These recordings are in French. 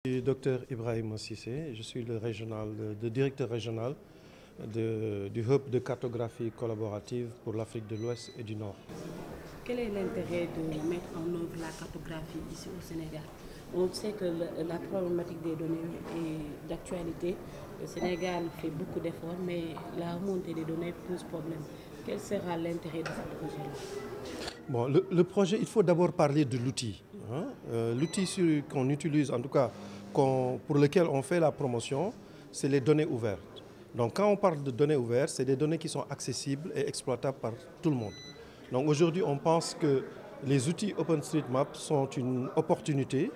Je suis Dr Ibrahim Cissé, je suis le directeur régional du Hub de cartographie collaborative pour l'Afrique de l'Ouest et du Nord. Quel est l'intérêt de mettre en œuvre la cartographie ici au Sénégal? On sait que la problématique des données est d'actualité. Le Sénégal fait beaucoup d'efforts, mais la remontée des données pose problème. Quel sera l'intérêt de ce projet-là? Bon, le projet, il faut d'abord parler de l'outil. L'outil qu'on utilise, en tout cas pour lequel on fait la promotion, c'est les données ouvertes. Donc quand on parle de données ouvertes, c'est des données qui sont accessibles et exploitables par tout le monde. Donc aujourd'hui, on pense que les outils OpenStreetMap sont une opportunité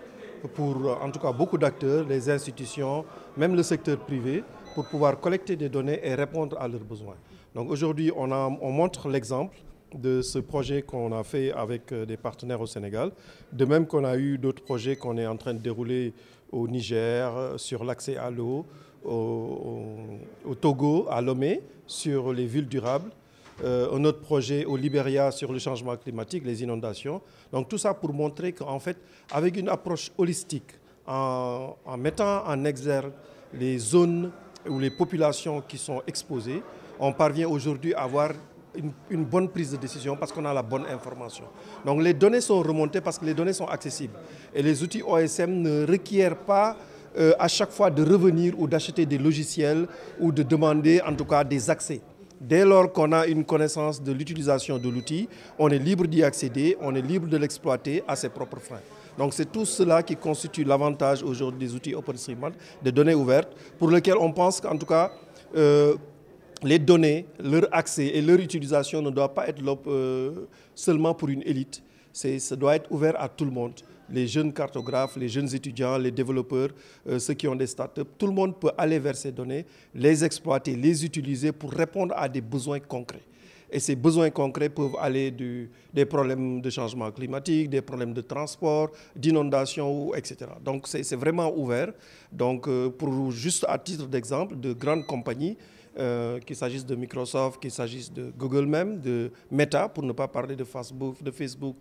pour, en tout cas, beaucoup d'acteurs, les institutions, même le secteur privé, pour pouvoir collecter des données et répondre à leurs besoins. Donc aujourd'hui, on montre l'exemple de ce projet qu'on a fait avec des partenaires au Sénégal, de même qu'on a eu d'autres projets qu'on est en train de dérouler au Niger, sur l'accès à l'eau, au Togo, à Lomé, sur les villes durables, un autre projet au Libéria sur le changement climatique, les inondations. Donc tout ça pour montrer qu'en fait, avec une approche holistique, en mettant en exergue les zones ou les populations qui sont exposées, on parvient aujourd'hui à avoir une bonne prise de décision parce qu'on a la bonne information. Donc les données sont remontées parce que les données sont accessibles. Et les outils OSM ne requièrent pas à chaque fois de revenir ou d'acheter des logiciels ou de demander en tout cas des accès. Dès lors qu'on a une connaissance de l'utilisation de l'outil, on est libre d'y accéder, on est libre de l'exploiter à ses propres fins. Donc c'est tout cela qui constitue l'avantage aujourd'hui des outils OpenStreetMap, des données ouvertes, pour lesquelles on pense qu'en tout cas, les données, leur accès et leur utilisation ne doivent pas être seulement pour une élite. Ça doit être ouvert à tout le monde. Les jeunes cartographes, les jeunes étudiants, les développeurs, ceux qui ont des startups, tout le monde peut aller vers ces données, les exploiter, les utiliser pour répondre à des besoins concrets. Et ces besoins concrets peuvent aller des problèmes de changement climatique, des problèmes de transport, d'inondation, etc. Donc c'est vraiment ouvert. Donc juste à titre d'exemple, de grandes compagnies, qu'il s'agisse de Microsoft, qu'il s'agisse de Google même, de Meta, pour ne pas parler de Facebook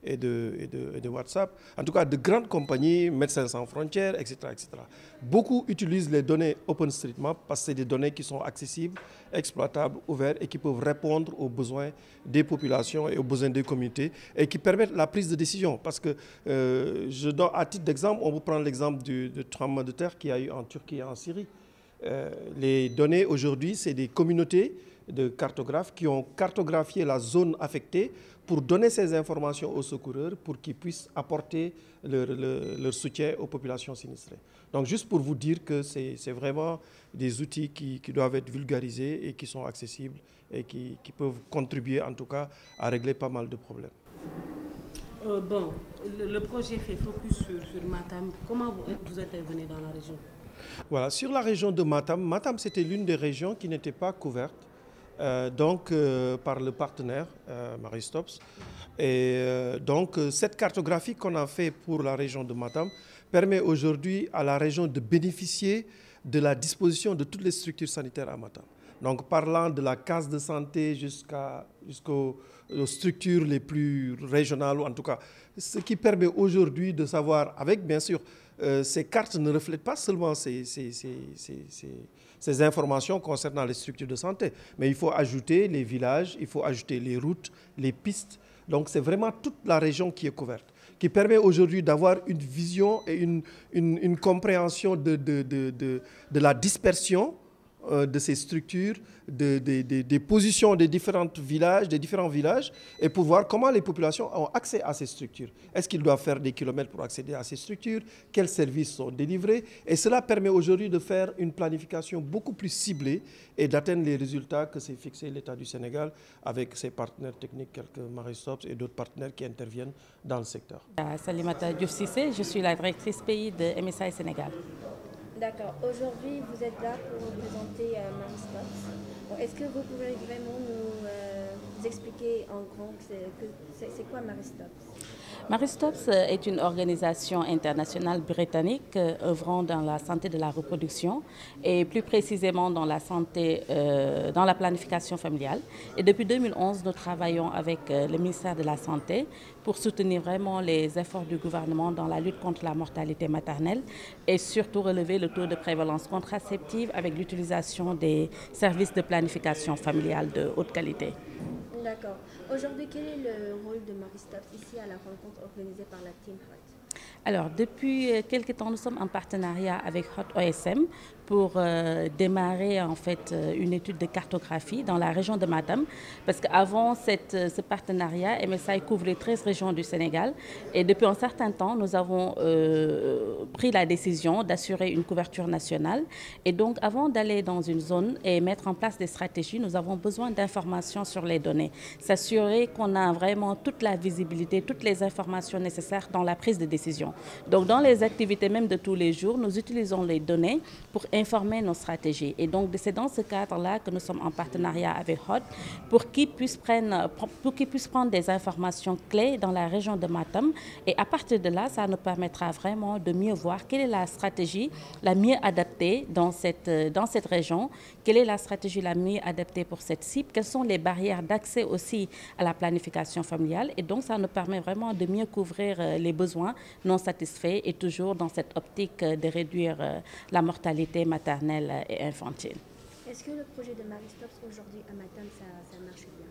et de WhatsApp. En tout cas, de grandes compagnies, Médecins sans frontières, etc., etc. Beaucoup utilisent les données OpenStreetMap parce que c'est des données qui sont accessibles, exploitables, ouvertes et qui peuvent répondre aux besoins des populations et aux besoins des communautés et qui permettent la prise de décision. Parce que, à titre d'exemple, on peut prendre l'exemple du tremblement de terre qu'il y a eu en Turquie et en Syrie. Les données aujourd'hui, c'est des communautés de cartographes qui ont cartographié la zone affectée pour donner ces informations aux secoureurs pour qu'ils puissent apporter leur soutien aux populations sinistrées. Donc juste pour vous dire que c'est vraiment des outils qui doivent être vulgarisés et qui sont accessibles et qui peuvent contribuer en tout cas à régler pas mal de problèmes. Le projet fait focus sur Matam. Comment vous intervenez dans la région? Voilà, sur la région de Matam, Matam c'était l'une des régions qui n'était pas couverte par le partenaire Maristops. Et cette cartographie qu'on a fait pour la région de Matam permet aujourd'hui à la région de bénéficier de la disposition de toutes les structures sanitaires à Matam. Donc parlant de la case de santé jusqu'aux structures les plus régionales, ou en tout cas, ce qui permet aujourd'hui de savoir, avec bien sûr, ces cartes ne reflètent pas seulement ces informations concernant les structures de santé, mais il faut ajouter les villages, il faut ajouter les routes, les pistes. Donc c'est vraiment toute la région qui est couverte, qui permet aujourd'hui d'avoir une vision et une compréhension de la dispersion de ces structures, des positions des différents villages, et pour voir comment les populations ont accès à ces structures. Est-ce qu'ils doivent faire des kilomètres pour accéder à ces structures? Quels services sont délivrés? Et cela permet aujourd'hui de faire une planification beaucoup plus ciblée et d'atteindre les résultats que s'est fixé l'État du Sénégal avec ses partenaires techniques, quelques Maristops et d'autres partenaires qui interviennent dans le secteur. Salimata Diouf Cissé, je suis la directrice pays de MSI Sénégal. D'accord. Aujourd'hui, vous êtes là pour nous présenter Maristops. Est-ce que vous pouvez vraiment nous expliquer en grand c'est quoi Maristops? Maristops est une organisation internationale britannique œuvrant dans la santé de la reproduction et plus précisément dans la santé, dans la planification familiale. Et depuis 2011, nous travaillons avec le ministère de la Santé pour soutenir vraiment les efforts du gouvernement dans la lutte contre la mortalité maternelle et surtout relever le taux de prévalence contraceptive avec l'utilisation des services de planification familiale de haute qualité. D'accord. Aujourd'hui, quel est le rôle de Maristops ici à la rencontre organisée par la Team Hot? Alors, depuis quelques temps, nous sommes en partenariat avec Hot OSM pour démarrer en fait une étude de cartographie dans la région de Matam. Parce qu'avant ce partenariat, MSI couvrait 13 régions du Sénégal. Et depuis un certain temps, nous avons pris la décision d'assurer une couverture nationale. Et donc, avant d'aller dans une zone et mettre en place des stratégies, nous avons besoin d'informations sur les données. S'assurer qu'on a vraiment toute la visibilité, toutes les informations nécessaires dans la prise de décision. Donc, dans les activités même de tous les jours, nous utilisons les données pour informer nos stratégies. Et donc, c'est dans ce cadre-là que nous sommes en partenariat avec HOT pour qu'ils puissent prendre des informations clés dans la région de Matam. Et à partir de là, ça nous permettra vraiment de mieux voir quelle est la stratégie la mieux adaptée dans cette région, quelle est la stratégie la mieux adaptée pour cette cible, quelles sont les barrières d'accès aussi à la planification familiale. Et donc, ça nous permet vraiment de mieux couvrir les besoins non satisfaits et toujours dans cette optique de réduire la mortalité maternelle et infantile. Est-ce que le projet de Maristops aujourd'hui à Matam, ça marche bien?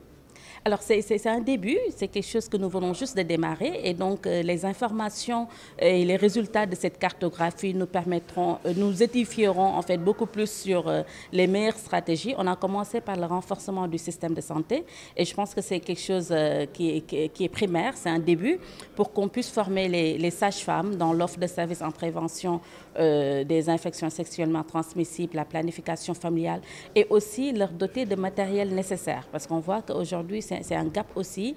Alors, c'est un début, c'est quelque chose que nous venons juste de démarrer et donc les informations et les résultats de cette cartographie nous édifieront en fait beaucoup plus sur les meilleures stratégies. On a commencé par le renforcement du système de santé et je pense que c'est quelque chose qui est primaire, c'est un début pour qu'on puisse former les sages-femmes dans l'offre de services en prévention des infections sexuellement transmissibles, la planification familiale et aussi leur doter de matériel nécessaire parce qu'on voit qu'aujourd'hui, c'est un gap aussi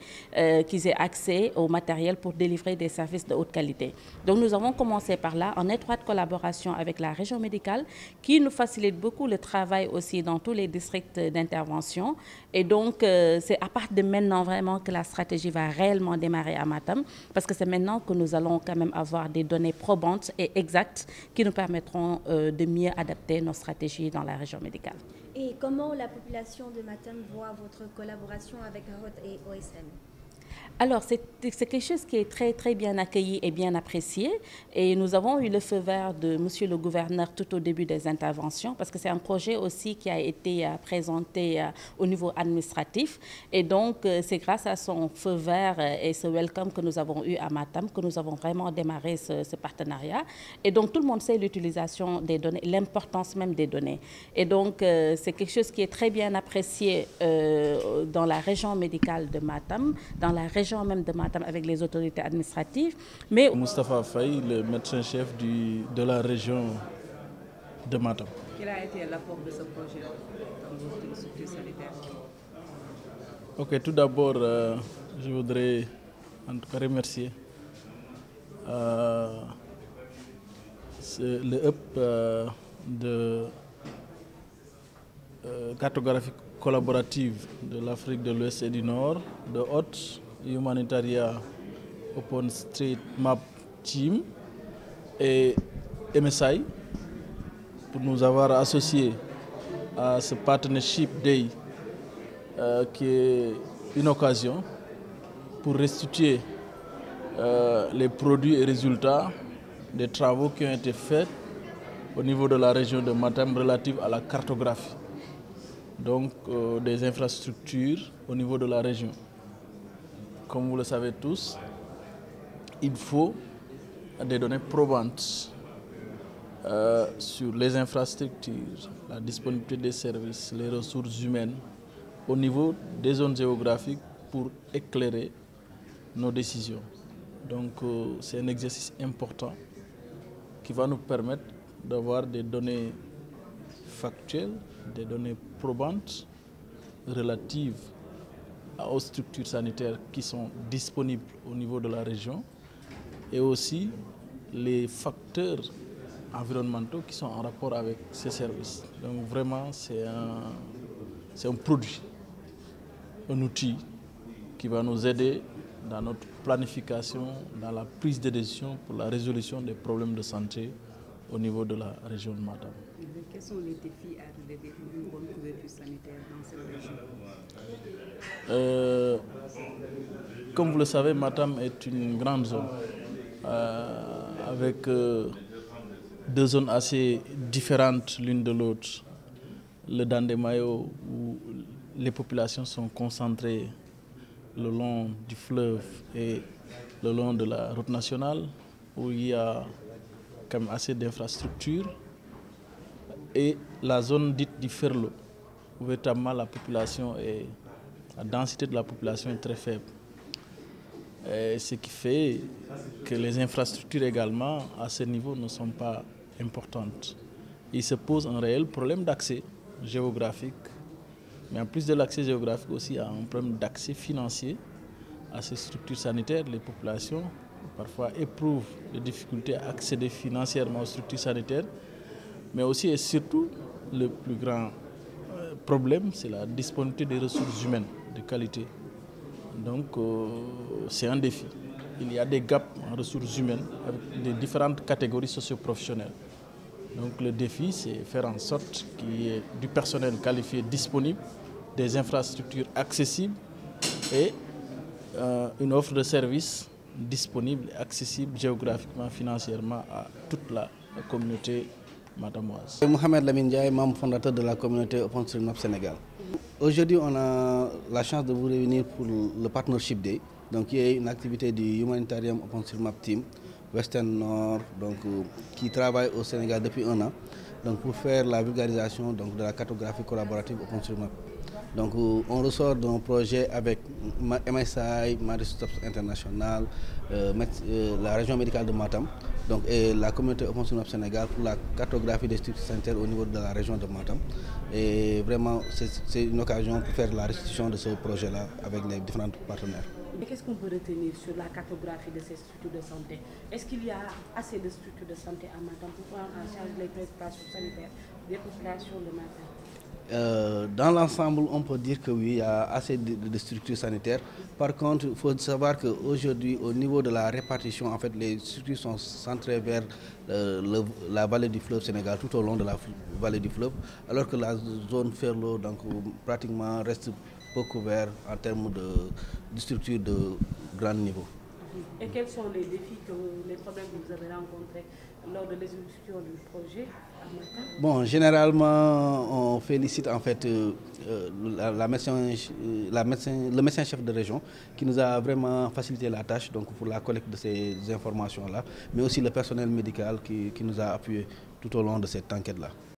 qu'ils aient accès au matériel pour délivrer des services de haute qualité. Donc nous avons commencé par là en étroite collaboration avec la région médicale qui nous facilite beaucoup le travail aussi dans tous les districts d'intervention. Et donc c'est à partir de maintenant vraiment que la stratégie va réellement démarrer à Matam parce que c'est maintenant que nous allons quand même avoir des données probantes et exactes qui nous permettront de mieux adapter nos stratégies dans la région médicale. Et comment la population de Matam voit votre collaboration avec HOT et OSM? Alors, c'est quelque chose qui est très, très bien accueilli et bien apprécié. Et nous avons eu le feu vert de Monsieur le gouverneur tout au début des interventions, parce que c'est un projet aussi qui a été présenté au niveau administratif. Et donc, c'est grâce à son feu vert et ce welcome que nous avons eu à Matam que nous avons vraiment démarré ce partenariat. Et donc, tout le monde sait l'utilisation des données, l'importance même des données. Et donc, c'est quelque chose qui est très bien apprécié dans la région médicale de Matam, dans la région même de Matam avec les autorités administratives. Mais Moustapha Faye, le médecin-chef de la région de Matam. Quel a été l'apport de ce projet dans votre structure sanitaire? Ok, tout d'abord, je voudrais en tout cas remercier le hub de cartographie collaborative de l'Afrique de l'Ouest et du Nord, de HOT, Humanitaria OpenStreetMap Team et MSI pour nous avoir associés à ce Partnership Day qui est une occasion pour restituer les produits et résultats des travaux qui ont été faits au niveau de la région de Matam relative à la cartographie, donc des infrastructures au niveau de la région. Comme vous le savez tous, il faut des données probantes sur les infrastructures, la disponibilité des services, les ressources humaines au niveau des zones géographiques pour éclairer nos décisions. Donc c'est un exercice important qui va nous permettre d'avoir des données factuelles, des données probantes relatives aux structures sanitaires qui sont disponibles au niveau de la région et aussi les facteurs environnementaux qui sont en rapport avec ces services. Donc vraiment, c'est un produit, un outil qui va nous aider dans notre planification, dans la prise de décision pour la résolution des problèmes de santé au niveau de la région de Matam. Quels sont les défis à relever pour une bonne couverture sanitaire dans cette région? Comme vous le savez, Matam est une grande zone avec deux zones assez différentes l'une de l'autre. Le Dandemayo, où les populations sont concentrées le long du fleuve et le long de la route nationale, où il y a quand même assez d'infrastructures, et la zone dite du Ferlo, où véritablement la densité de la population est très faible. Et ce qui fait que les infrastructures également à ce niveau ne sont pas importantes. Il se pose un réel problème d'accès géographique, mais en plus de l'accès géographique aussi, il y a un problème d'accès financier à ces structures sanitaires. Les populations parfois éprouvent des difficultés à accéder financièrement aux structures sanitaires, mais aussi et surtout le plus grand problème, c'est la disponibilité des ressources humaines de qualité. Donc c'est un défi. Il y a des gaps en ressources humaines avec les différentes catégories socio-professionnelles. Donc le défi, c'est faire en sorte qu'il y ait du personnel qualifié disponible, des infrastructures accessibles et une offre de services disponible et accessible géographiquement, financièrement à toute la communauté matamoise. Mohamed Lamine Ndiaye, membre fondateur de la communauté OpenStreetMap Sénégal. Aujourd'hui, on a la chance de vous réunir pour le Partnership Day, donc qui est une activité du Humanitarium OpenStreetMap Team Western Nord, donc, qui travaille au Sénégal depuis 1 an, donc, pour faire la vulgarisation donc, de la cartographie collaborative OpenStreetMap. Donc on ressort d'un projet avec MSI, Maristops International, la région médicale de Matam, donc, et la communauté OpenStreetMap Sénégal pour la cartographie des structures sanitaires au niveau de la région de Matam. Et vraiment, c'est une occasion pour faire la restitution de ce projet-là avec les différents partenaires. Mais qu'est-ce qu'on peut retenir sur la cartographie de ces structures de santé? Est-ce qu'il y a assez de structures de santé à Matam pour prendre en charge les préoccupations sanitaires des populations de Matam? Dans l'ensemble, on peut dire que oui, il y a assez de structures sanitaires. Par contre, il faut savoir qu'aujourd'hui, au niveau de la répartition, en fait, les structures sont centrées vers la vallée du fleuve Sénégal, tout au long de la vallée du fleuve, alors que la zone Ferlo, donc, pratiquement reste peu couvert en termes de structures de grand niveau. Et quels sont les défis, les problèmes que vous avez rencontrés lors de l'exécution du projet à Matam? Bon, généralement, on félicite en fait le médecin-chef de région qui nous a vraiment facilité la tâche donc, pour la collecte de ces informations-là, mais aussi le personnel médical qui nous a appuyé tout au long de cette enquête-là.